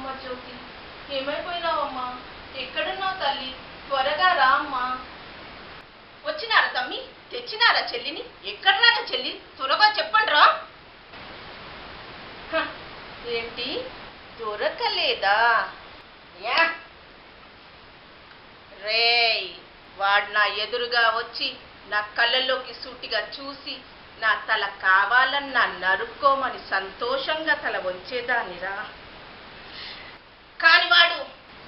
అమ్మ జ్యోతి, ఏమైపోయినావమ్మా? ఎక్కడున్నావు తల్లి? త్వరగా రా అమ్మా. వచ్చినారా తమ్మి? తెచ్చినారా చెల్లిని? ఎక్కడ్రారా చెల్లి? త్వరగా చెప్పండి రా. ఏంటి దొరకలేదా? యా రేయ్, వాడు నా ఎదురుగా వచ్చి నా కళ్ళల్లోకి సూటిగా చూసి నా తల కావాలన్నా నరుక్కోమని సంతోషంగా తల వంచేదానిరా. కాని వాడు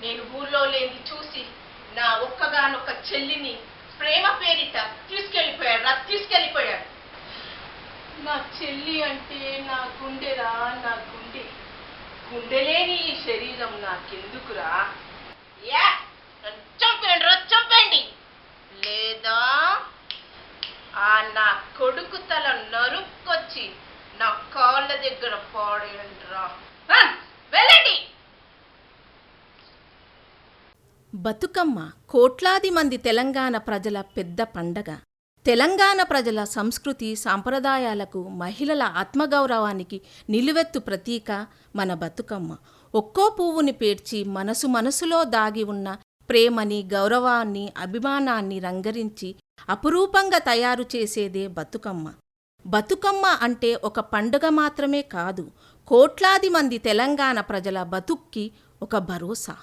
నేను ఊళ్ళో లేని చూసి నా ఒక్కగానొక్క చెల్లిని ప్రేమ పేరిట తీసుకెళ్ళిపోయాడు. నా చెల్లి అంటే నా గుండెరా, నా గుండె. గుండెలేని ఈ శరీరం నాకెందుకురా? యా చంపండి, లేదా ఆ నా కొడుకు తల నరుక్కొచ్చి నా కాళ్ళ దగ్గర పాడేయండిరా. వెళ్ళండి. బతుకమ్మ కోట్లాది మంది తెలంగాణ ప్రజల పెద్ద పండగ. తెలంగాణ ప్రజల సంస్కృతి సాంప్రదాయాలకు, మహిళల ఆత్మగౌరవానికి నిలువెత్తు ప్రతీక మన బతుకమ్మ. ఒక్కో పువ్వుని పేర్చి మనసులో దాగి ఉన్న ప్రేమని, గౌరవాన్ని, అభిమానాన్ని రంగరించి అపురూపంగా తయారు చేసేదే బతుకమ్మ. బతుకమ్మ అంటే ఒక పండుగ మాత్రమే కాదు, కోట్లాది మంది తెలంగాణ ప్రజల బతుక్కి ఒక భరోసా.